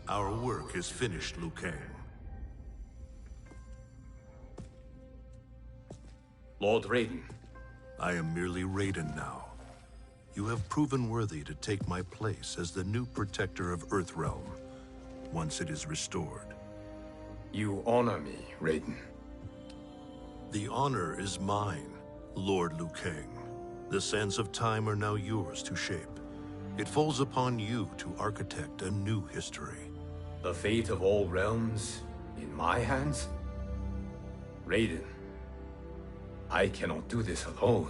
Our work is finished, Liu Kang. Lord Raiden. I am merely Raiden now. You have proven worthy to take my place as the new protector of Earthrealm, once it is restored. You honor me, Raiden. The honor is mine, Lord Liu Kang. The sands of time are now yours to shape. It falls upon you to architect a new history. The fate of all realms in my hands? Raiden, I cannot do this alone.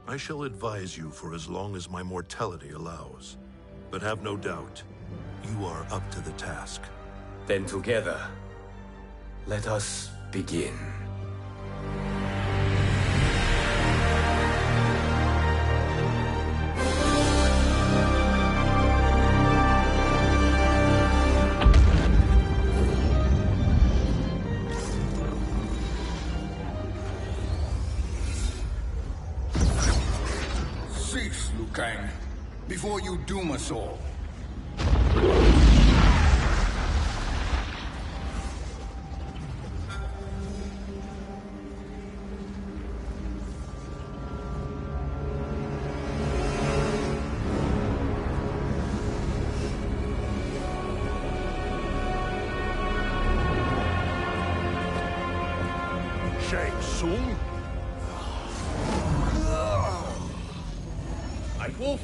I shall advise you for as long as my mortality allows. But have no doubt, you are up to the task. Then together, let us begin. Cease, Liu Kang, before you doom us all. Shang Tsung? Wolf,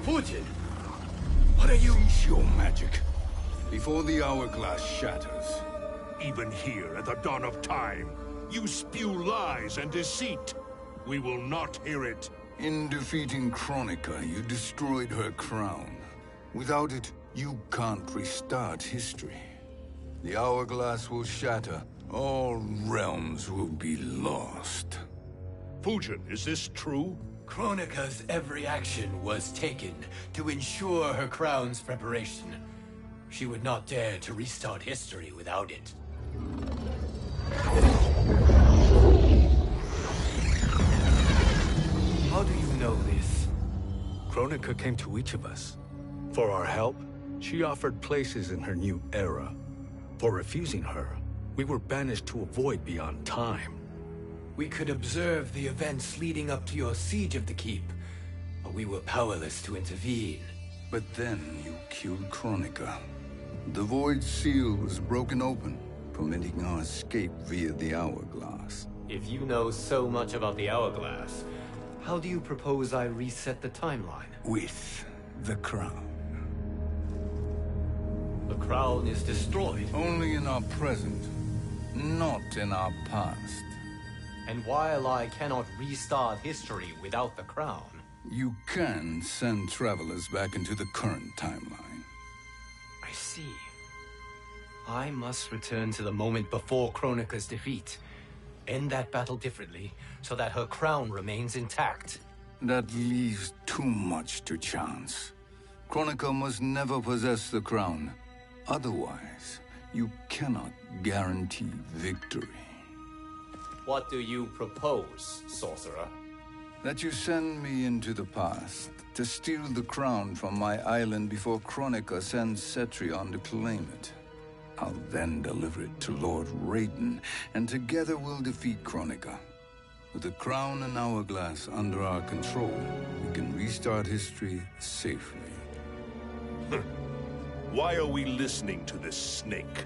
Fujin, what are you? Cease your magic before the hourglass shatters. Even here at the dawn of time, you spew lies and deceit. We will not hear it. In defeating Kronika, you destroyed her crown. Without it, you can't restart history. The hourglass will shatter. All realms will be lost. Fujin, is this true? Kronika's every action was taken to ensure her crown's preparation. She would not dare to restart history without it. How do you know this? Kronika came to each of us. For our help, she offered places in her new era. For refusing her, we were banished to a void beyond time. We could observe the events leading up to your siege of the keep, but we were powerless to intervene. But then you killed Kronika. The void seal was broken open, permitting our escape via the hourglass. If you know so much about the hourglass, how do you propose I reset the timeline? With the crown. The crown is destroyed. Only in our present, not in our past. And while I cannot restart history without the crown... You can send travelers back into the current timeline. I see. I must return to the moment before Kronika's defeat. End that battle differently, so that her crown remains intact. That leaves too much to chance. Kronika must never possess the crown. Otherwise, you cannot guarantee victory. What do you propose, sorcerer? That you send me into the past to steal the crown from my island before Kronika sends Cetrion to claim it. I'll then deliver it to Lord Raiden, and together we'll defeat Kronika. With the crown and hourglass under our control, we can restart history safely. Why are we listening to this snake?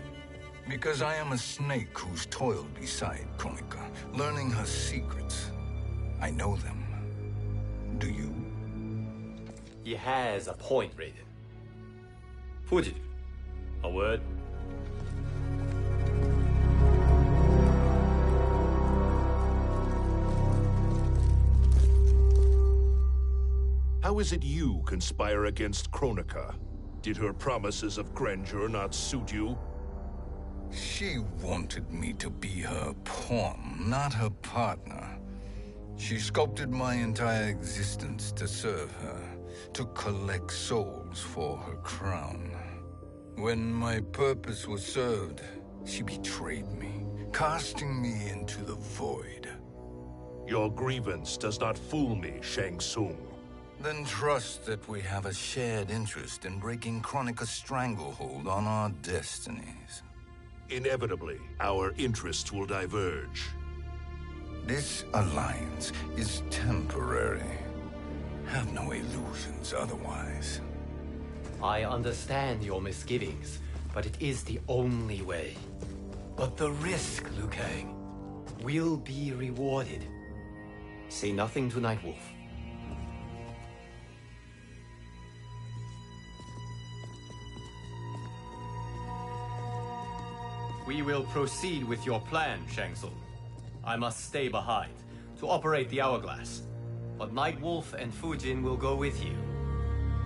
Because I am a snake who's toiled beside Kronika, learning her secrets. I know them. Do you? He has a point, Raiden. Fujin, a word? How is it you conspire against Kronika? Did her promises of grandeur not suit you? She wanted me to be her pawn, not her partner. She sculpted my entire existence to serve her, to collect souls for her crown. When my purpose was served, she betrayed me, casting me into the void. Your grievance does not fool me, Shang Tsung. Then trust that we have a shared interest in breaking Chronica's stranglehold on our destinies. Inevitably, our interests will diverge. This alliance is temporary. Have no illusions otherwise. I understand your misgivings, but it is the only way. But the risk, Liu Kang, will be rewarded. Say nothing to Nightwolf. We will proceed with your plan, Shang Tsung. I must stay behind to operate the Hourglass. But Nightwolf and Fujin will go with you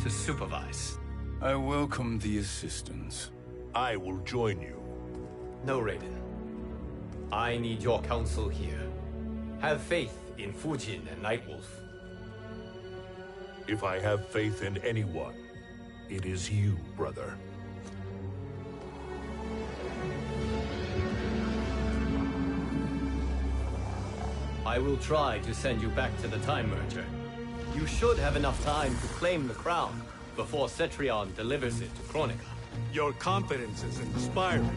to supervise. I welcome the assistance. I will join you. No, Raiden. I need your counsel here. Have faith in Fujin and Nightwolf. If I have faith in anyone, it is you, brother. I will try to send you back to the Time Merger. You should have enough time to claim the crown before Cetrion delivers it to Chronica. Your confidence is inspiring.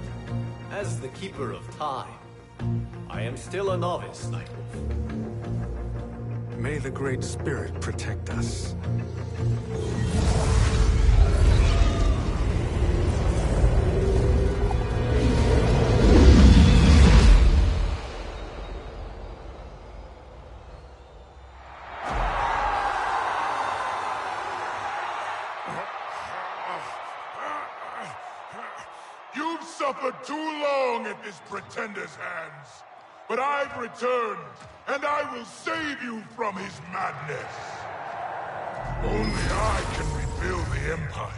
As the Keeper of Time, I am still a novice, Nightwolf. May the Great Spirit protect us. You've suffered too long at this pretender's hands. But I've returned, and I will save you from his madness. Only I can rebuild the Empire.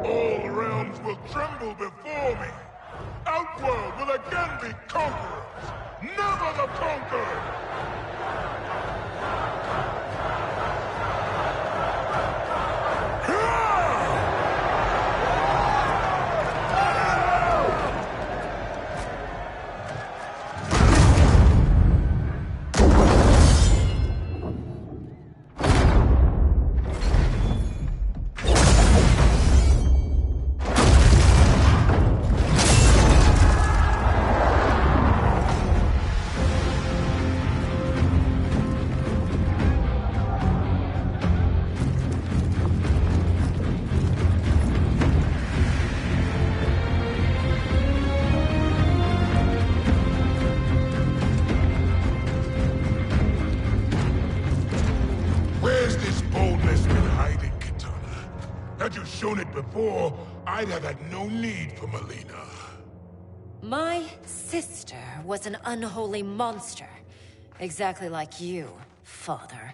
All realms will tremble before me. Outworld will again be conquerors, never the conquered! Had you shown it before, I'd have had no need for Melina. My sister was an unholy monster. Exactly like you, father.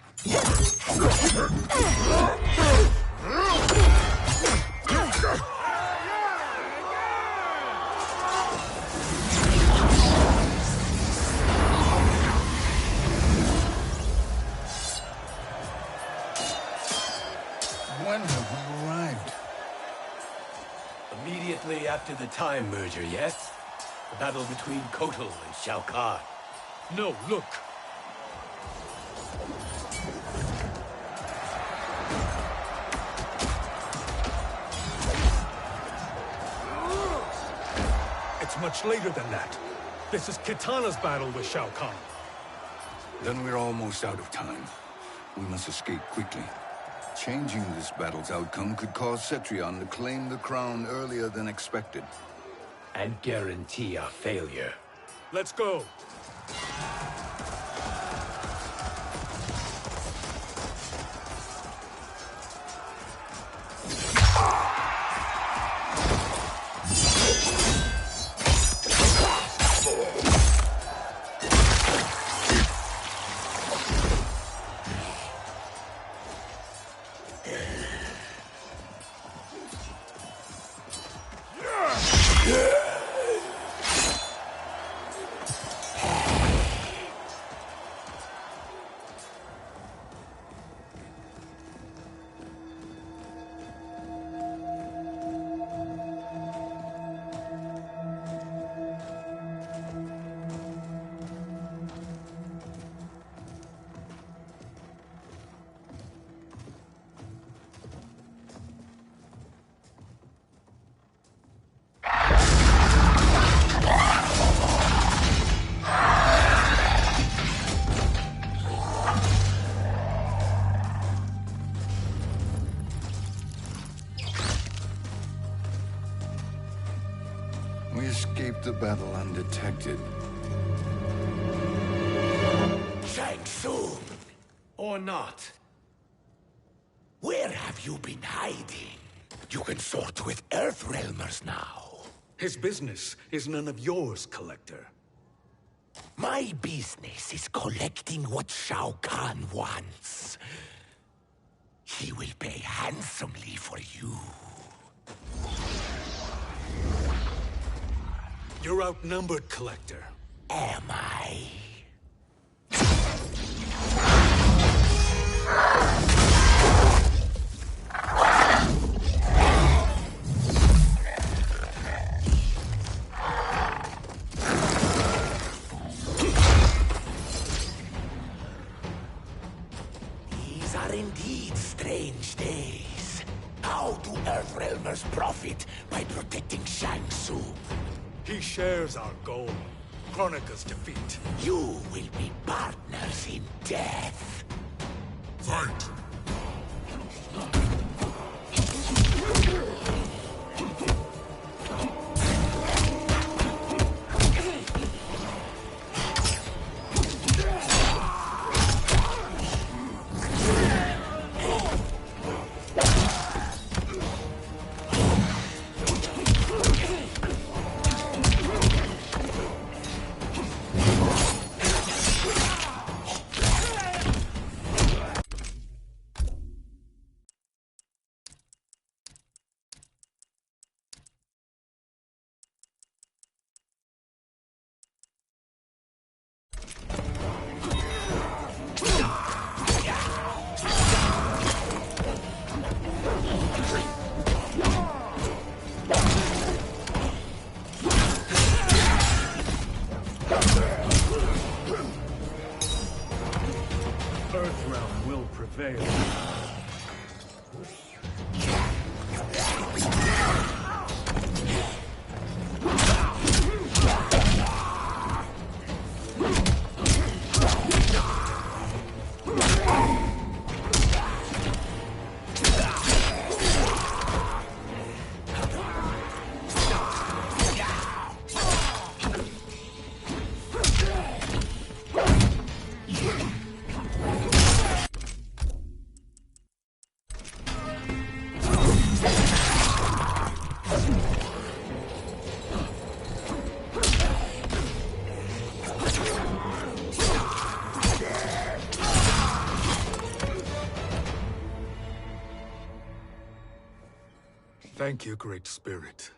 When have we arrived? Immediately after the Time Merger, yes? The battle between Kotal and Shao Kahn. No, look. It's much later than that. This is Kitana's battle with Shao Kahn. Then we're almost out of time. We must escape quickly. Changing this battle's outcome could cause Cetrion to claim the crown earlier than expected. And guarantee our failure. Let's go. escaped the battle undetected. Shang Tsung! Or not. Where have you been hiding? You can sort with Earthrealmers now. His business is none of yours, Collector. My business is collecting what Shao Kahn wants. He will pay handsomely for you. You're outnumbered, Collector. Am I? These are indeed strange days. How do Earthrealmers profit by protecting Shang Tsung? He shares our goal. Kronika's defeat. You will be partners in death. Fight! Earthrealm will prevail. Thank you, Great Spirit.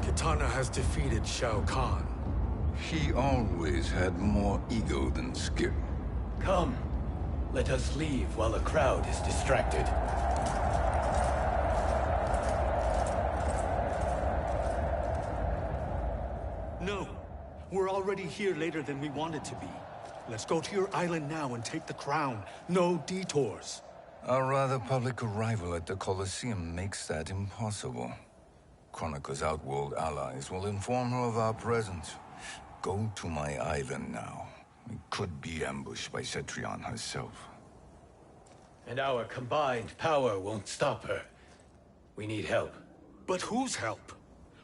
Kitana has defeated Shao Kahn. He always had more ego than skill. Come, let us leave while the crowd is distracted. No, we're already here later than we wanted to be. Let's go to your island now and take the crown. No detours. Our rather public arrival at the Colosseum makes that impossible. Kronika's outworld allies will inform her of our presence. Go to my island now. We could be ambushed by Cetrion herself. And our combined power won't stop her. We need help. But whose help?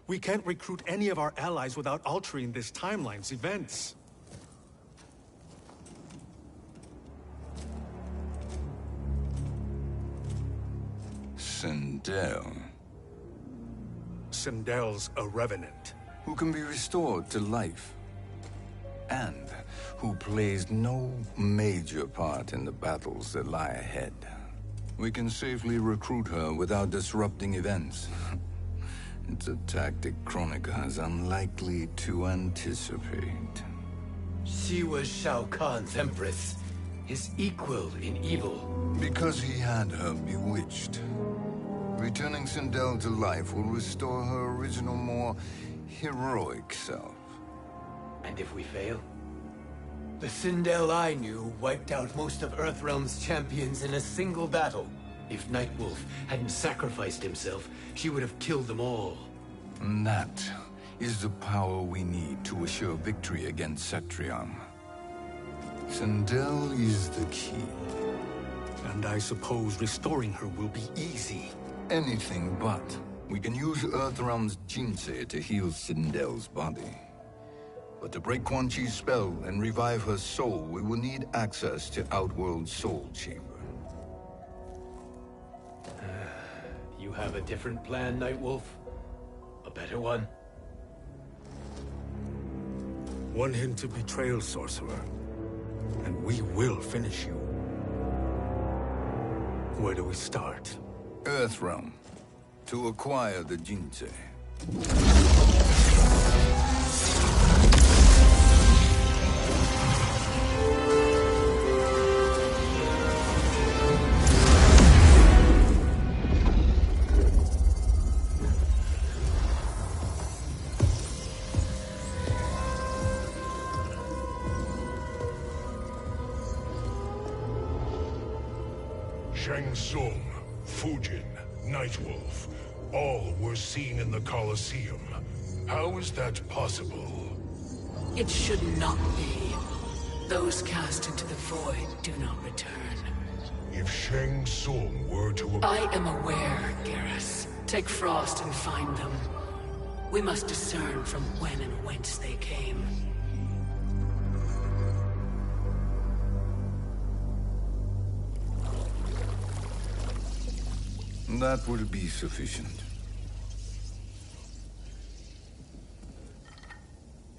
We can't recruit any of our allies without altering this timeline's events. Sindel, Sindel's a revenant. who can be restored to life, and who plays no major part in the battles that lie ahead. We can safely recruit her without disrupting events. It's a tactic Kronika is unlikely to anticipate. She was Shao Kahn's empress, his equal in evil. Because he had her bewitched. Returning Sindel to life will restore her original, more heroic self. And if we fail? The Sindel I knew wiped out most of Earthrealm's champions in a single battle. If Nightwolf hadn't sacrificed himself, she would have killed them all. And that is the power we need to assure victory against Cetrion. Sindel is the key. And I suppose restoring her will be easy. Anything but. We can use Earthrealm's Jinsei to heal Sindel's body. But to break Quan Chi's spell and revive her soul, we will need access to Outworld's Soul Chamber. You have a different plan, Nightwolf? A better one? Want him to betray Sorcerer, and we will finish you. Where do we start? Earthrealm. To acquire the Jinsei. Shang Tsung, Fujin, Nightwolf, all were seen in the Colosseum. How is that possible? It should not be. Those cast into the void do not return. If Shang Tsung were to... I am aware, Garrus. Take Frost and find them. We must discern from when and whence they came. That will be sufficient.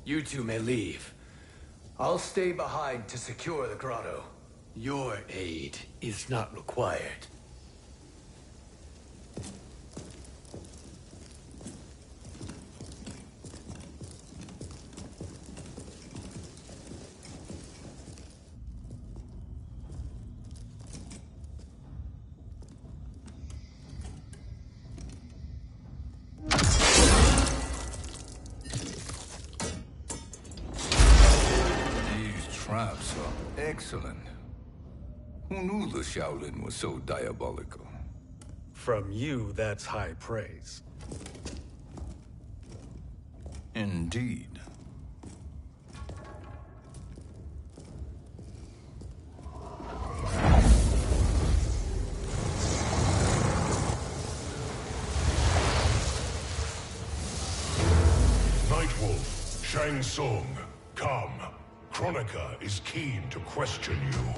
You two may leave. I'll stay behind to secure the grotto. Your aid is not required. Traps are excellent. Who knew the Shaolin was so diabolical? From you, that's high praise. Indeed. Nightwolf, Shang Tsung, come. Kronika is keen to question you.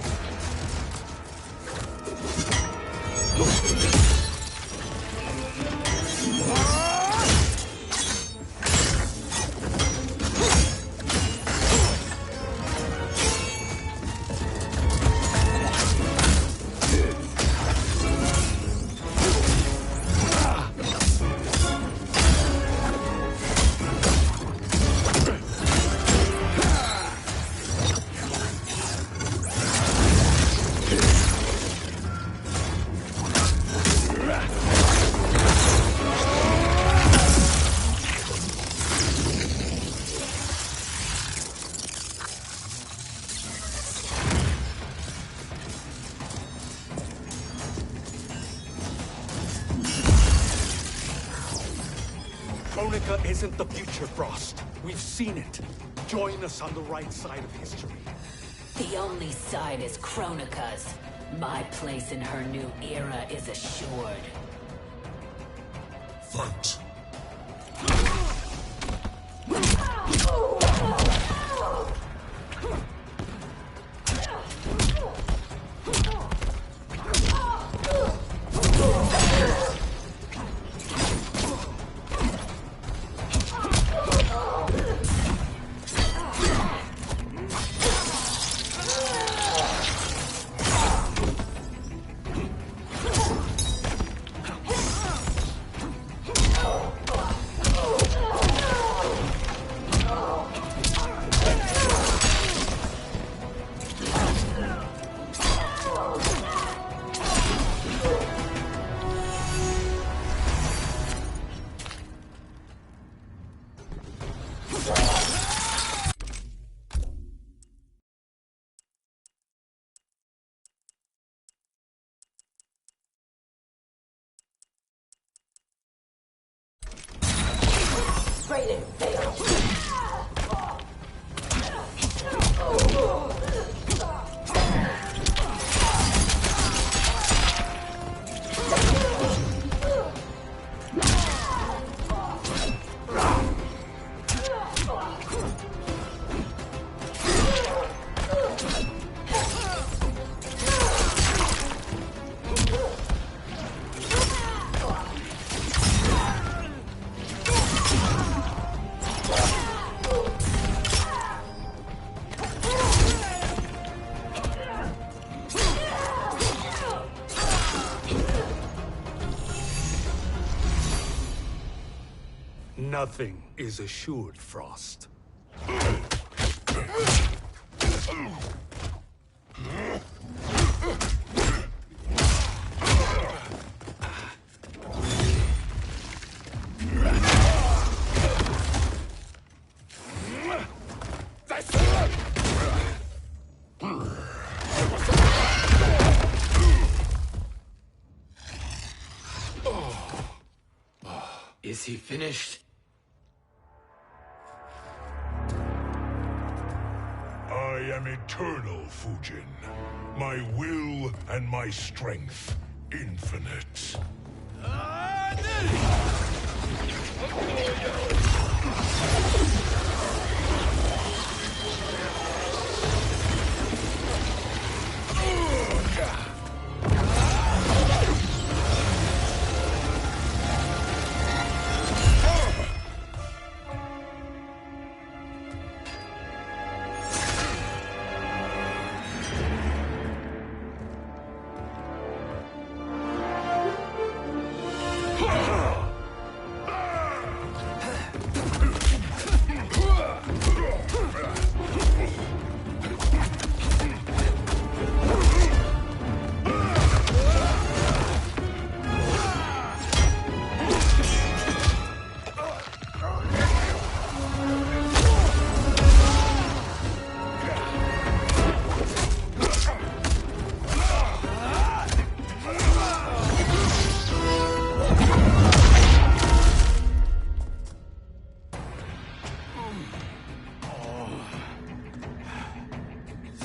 Kronika isn't the future, Frost. We've seen it. Join us on the right side of history. The only side is Kronika's. My place in her new era is assured. Fight. Nothing is assured, Frost. Is he finished? I am eternal, Fujin. My will and my strength, infinite.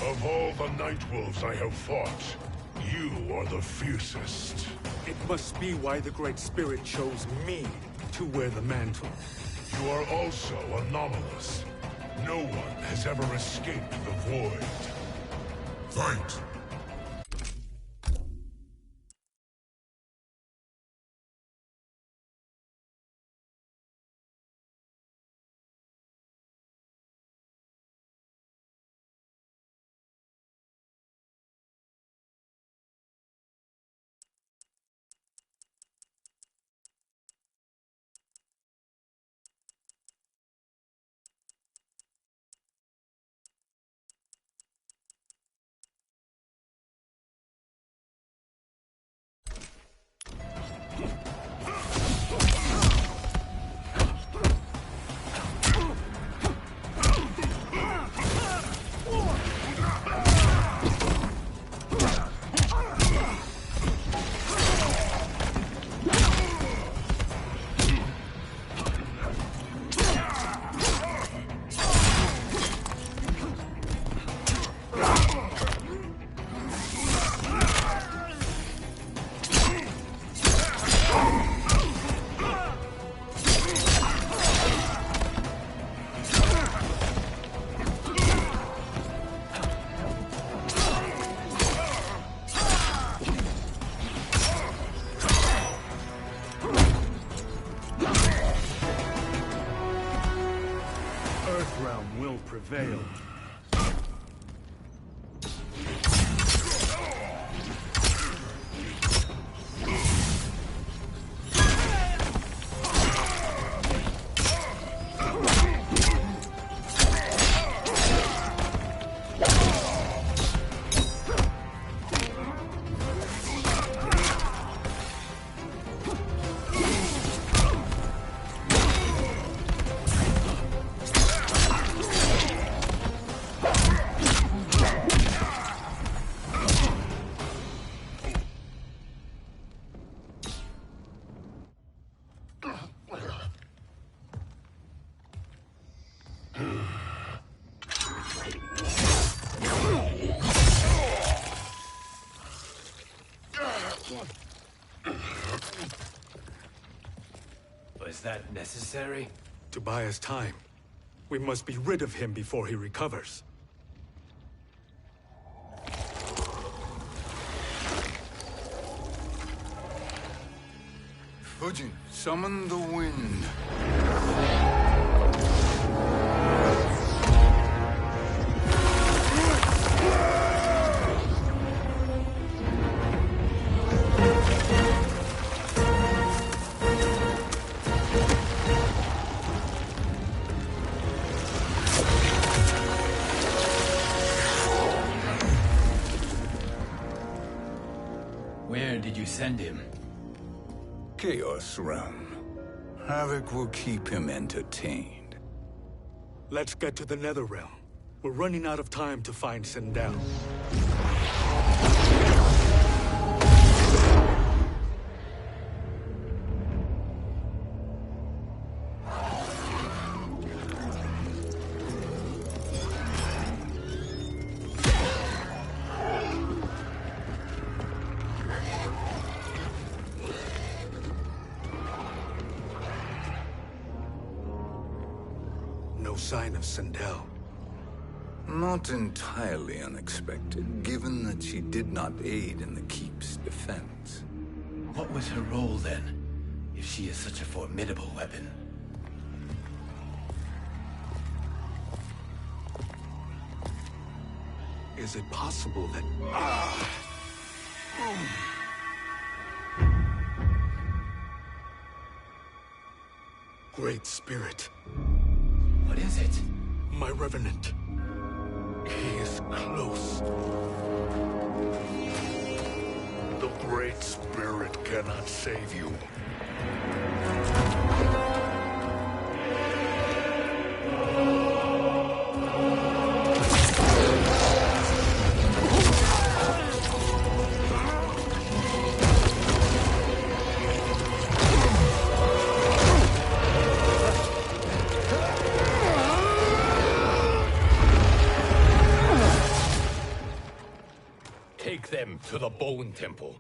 Of all the Nightwolves I have fought, you are the fiercest. It must be why the Great Spirit chose me to wear the mantle. You are also anomalous. No one has ever escaped the void. Fight! Earthrealm will prevail. Was that necessary? To buy us time. We must be rid of him before he recovers. Fujin, summon the wind. Where did you send him? Chaos Realm. Havoc will keep him entertained. Let's get to the Netherrealm. We're running out of time to find Sindel. No sign of Sindel. Not entirely unexpected, given that she did not aid in the Keep's defense. What was her role then, if she is such a formidable weapon? Is it possible that... Great Spirit. What is it? My Revenant. He is close. The Great Spirit cannot save you. Take them to the Bone Temple.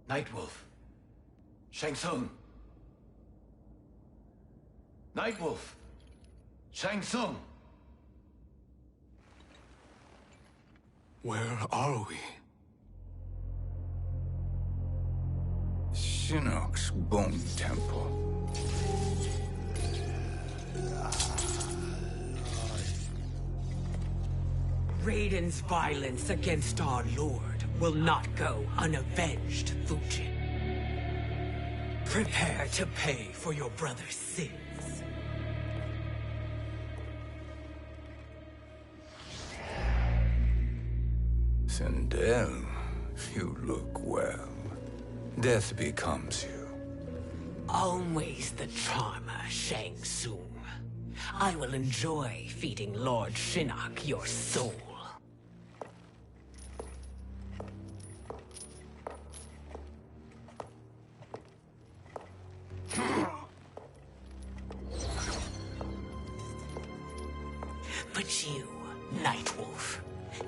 Nightwolf. Shang Tsung. Nightwolf. Shang Tsung. Where are we? Shinnok's Bone Temple. Raiden's violence against our Lord will not go unavenged, Fujin. Prepare to pay for your brother's sins. Sindel, you look well. Death becomes you. Always the charmer, Shang Tsung. I will enjoy feeding Lord Shinnok your soul. But you, Nightwolf,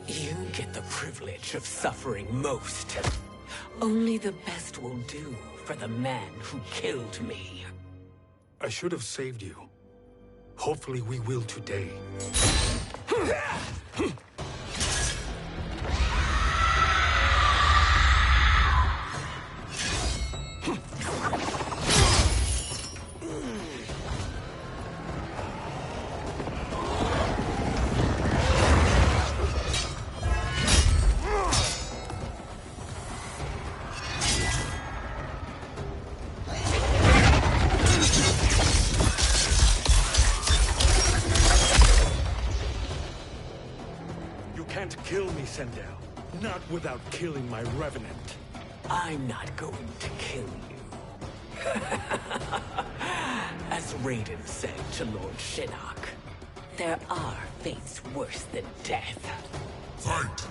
you get the privilege of suffering most. Only the best will do for the man who killed me. I should have saved you. Hopefully we will today. Kill me, Sindel. Not without killing my Revenant. I'm not going to kill you. As Raiden said to Lord Shinnok, there are fates worse than death. Fight!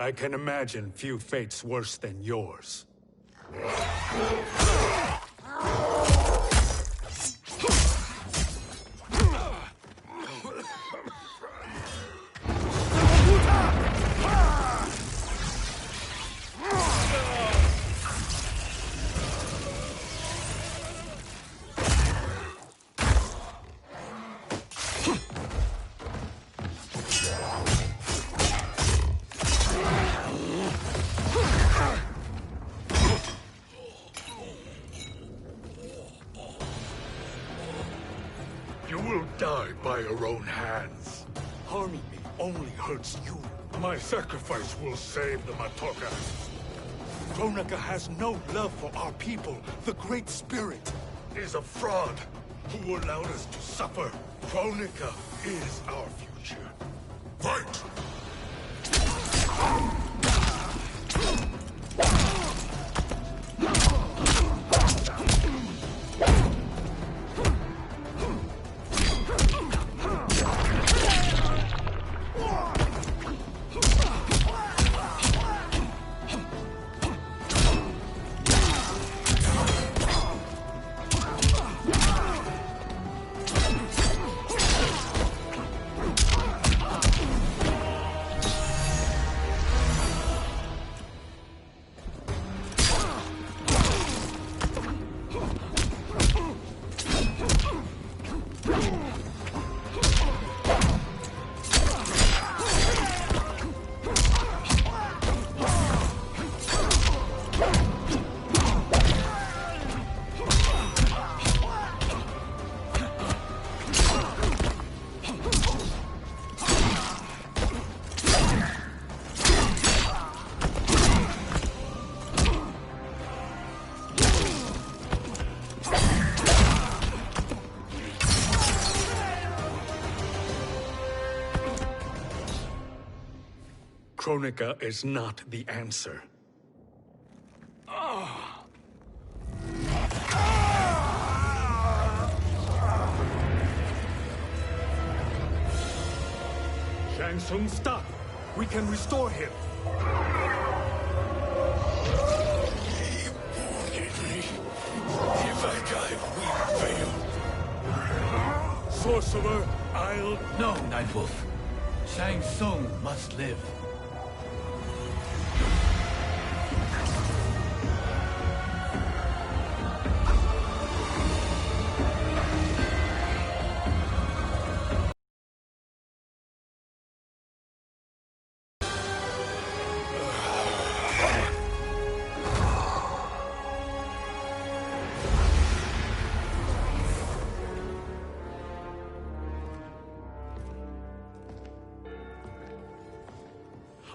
I can imagine few fates worse than yours. You will die by your own hands. Harming me only hurts you. My sacrifice will save the Matoka. Kronika has no love for our people. The Great Spirit Is a fraud who allowed us to suffer. Kronika is our future. Fight! Kronika is not the answer. Shang Tsung, stop! We can restore him! If I die, we fail. Sorcerer, I'll... No, Nightwolf. Shang Tsung must live.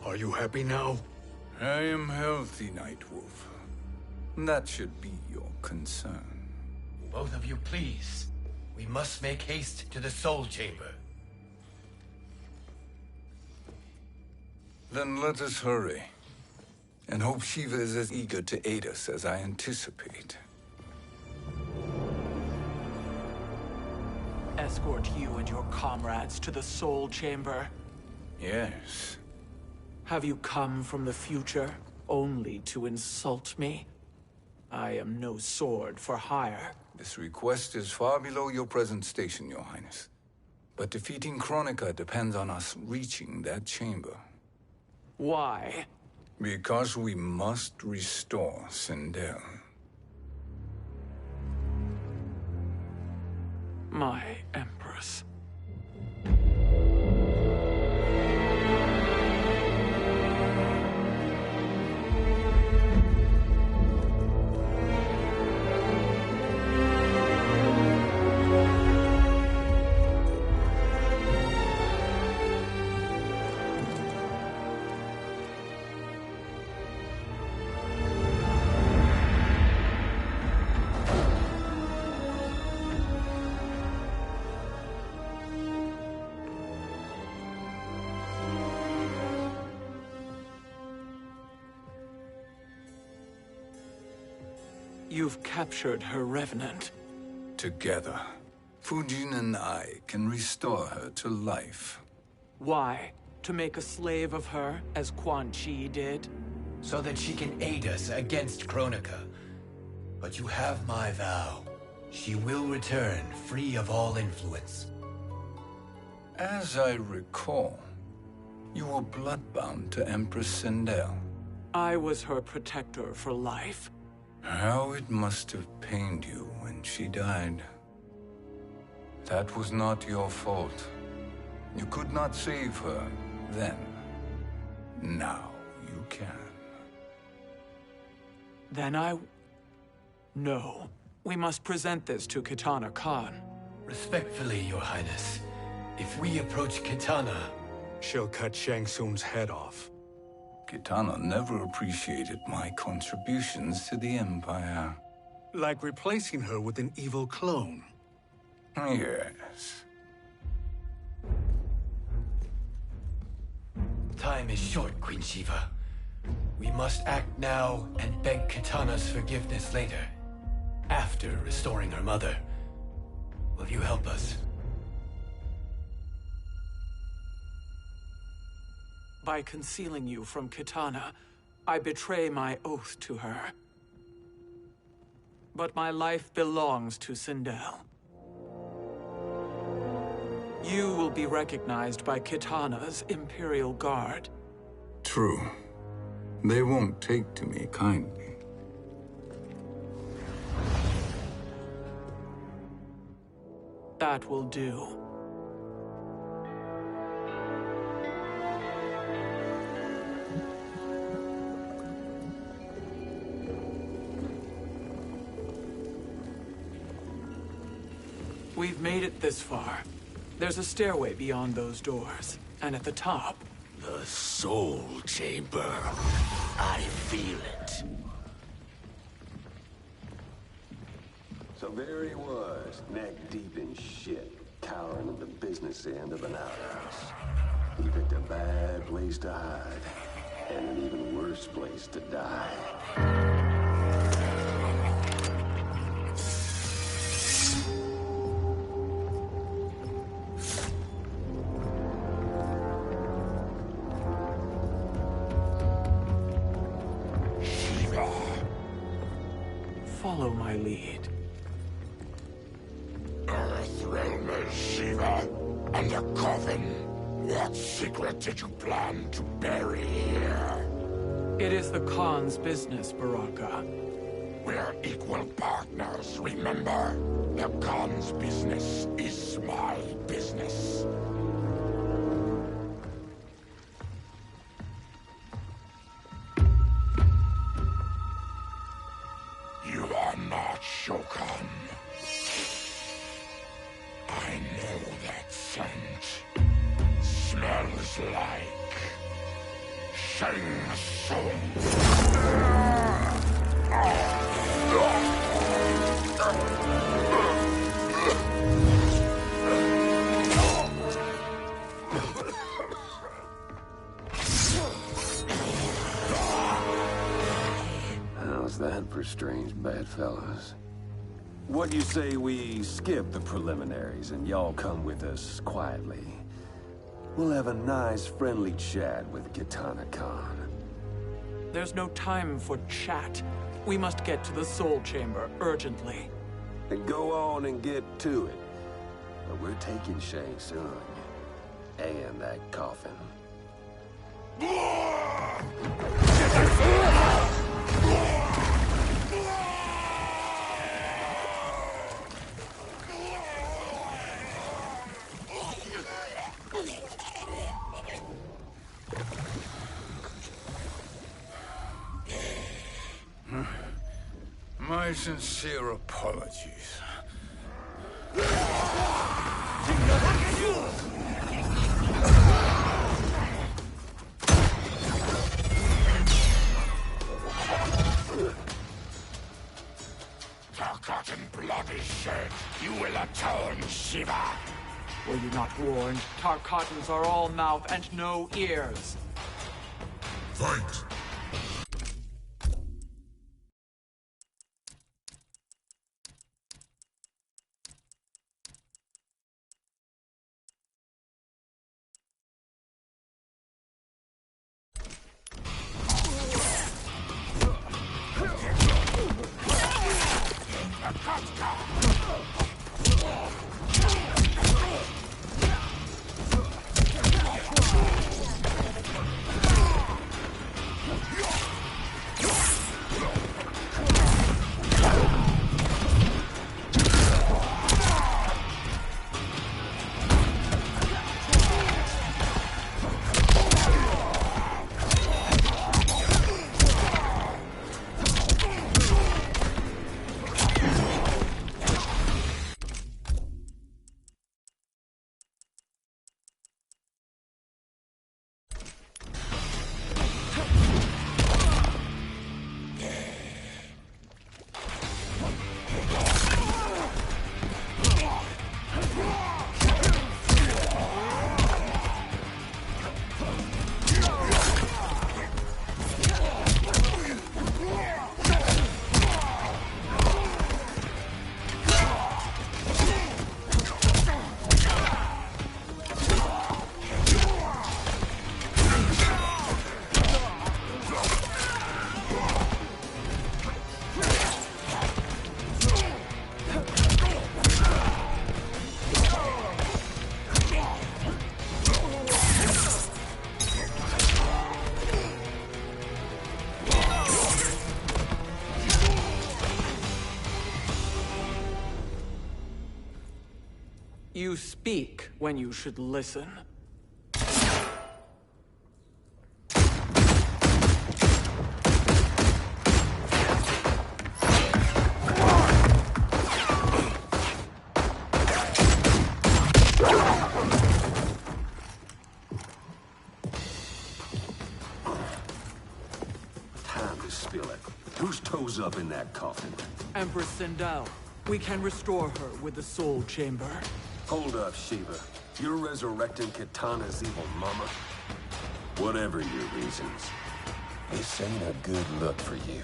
Are you happy now? I am healthy, Nightwolf. That should be your concern. Both of you, please. We must make haste to the Soul Chamber. Then let us hurry. And hope Shiva is as eager to aid us as I anticipate. Escort you and your comrades to the Soul Chamber. Yes. Have you come from the future only to insult me? I am no sword for hire. This request is far below your present station, Your Highness. But defeating Kronika depends on us reaching that chamber. Why? Because we must restore Sindel. My Empress. You've captured her revenant. Together, Fujin and I can restore her to life. Why? To make a slave of her, as Quan Chi did? So that she can aid us against Kronika. But you have my vow. She will return free of all influence. As I recall, you were bloodbound to Empress Sindel. I was her protector for life. How it must have pained you when she died. That was not your fault. You could not save her then. Now you can. Then No. We must present this to Kitana Khan. Respectfully, Your Highness, if we approach Kitana, she'll cut Shang Tsung's head off. Kitana never appreciated my contributions to the Empire. Like replacing her with an evil clone. Yes. Time is short, Queen Shiva. We must act now and beg Kitana's forgiveness later. After restoring her mother. Will you help us? By concealing you from Kitana, I betray my oath to her. But my life belongs to Sindel. You will be recognized by Kitana's Imperial Guard. True. They won't take to me kindly. That will do. We've made it this far. There's a stairway beyond those doors, and at the top... The Soul Chamber. I feel it. So there he was, neck deep in shit, cowering at the business end of an outhouse. He picked a bad place to hide, and an even worse place to die. Follow my lead. Earthrealmer Shiva, and a coffin. What secret did you plan to bury here? It is the Khan's business, Baraka. We're equal partners, remember? The Khan's business is my business. You are not Shokan. I know that scent. Smells like Shang Tsung. How's that for strange bedfellows? What do you say we skip the preliminaries and y'all come with us quietly? We'll have a nice, friendly chat with Kitana Khan. There's no time for chat. We must get to the Soul Chamber urgently. Then go on and get to it. But we're taking Shang Tsung. And that coffin. My sincere apologies. Forgotten blood is shed. You will atone, Shiva. Were you not warned? Tarkatans are all mouth and no ears. Fight! You speak when you should listen. Time to spill it. Whose toes up in that coffin? Empress Sindel. We can restore her with the Soul Chamber. Hold up, Shiva. You're resurrecting Kitana's evil mama? Whatever your reasons, this ain't a good look for you.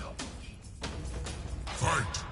Fight!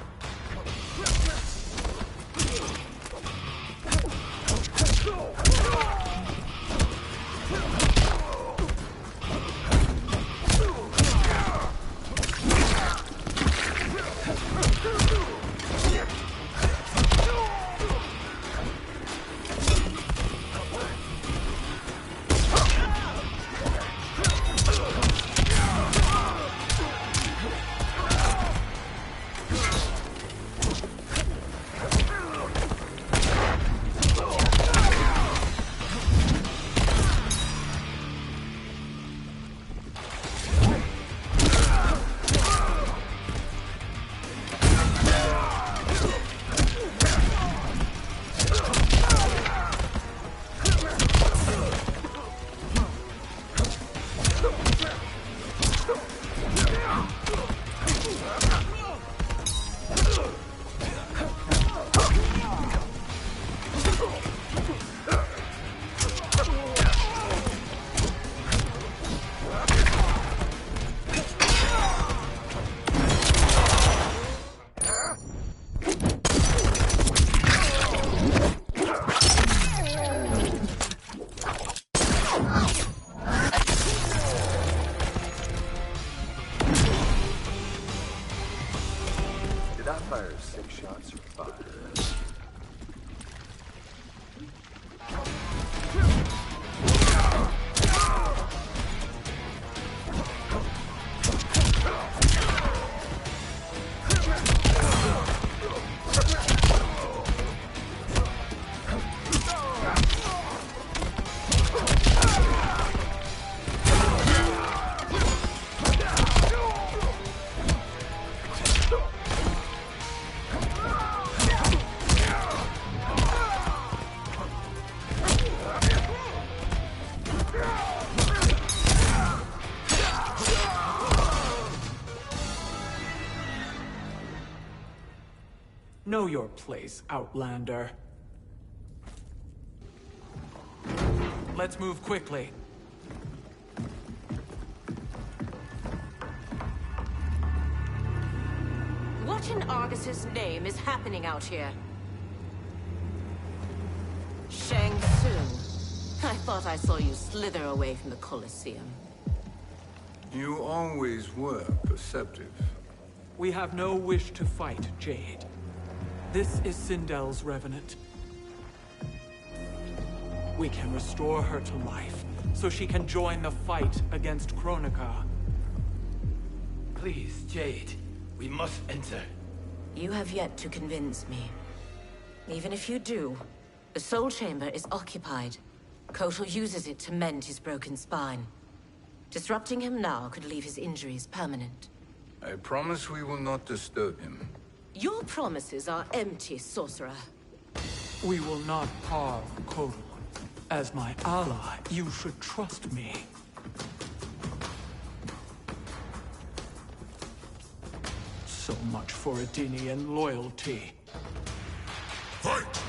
Fire 6 shots or 5? Know your place, Outlander. Let's move quickly. What in Argus's name is happening out here? Shang Tsung. I thought I saw you slither away from the Colosseum. You always were perceptive. We have no wish to fight, Jade. This is Sindel's Revenant. We can restore her to life, so she can join the fight against Kronika. Please, Jade. We must enter. You have yet to convince me. Even if you do, the Soul Chamber is occupied. Kotal uses it to mend his broken spine. Disrupting him now could leave his injuries permanent. I promise we will not disturb him. Your promises are empty, sorcerer. We will not harm Kotal. As my ally, you should trust me. So much for Adenian loyalty. Fight!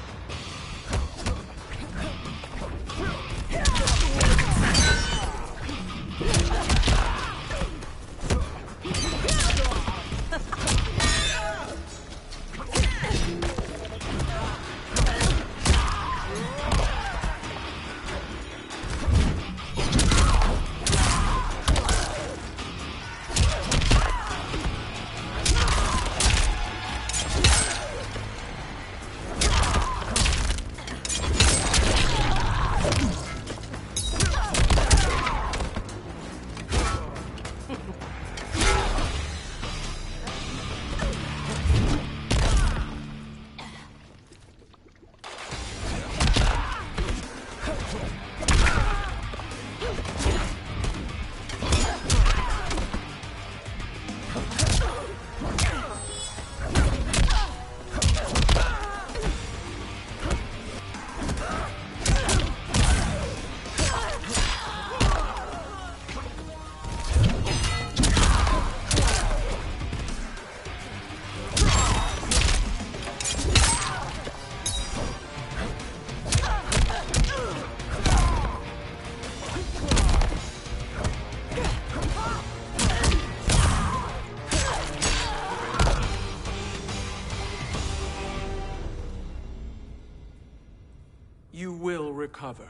You will recover.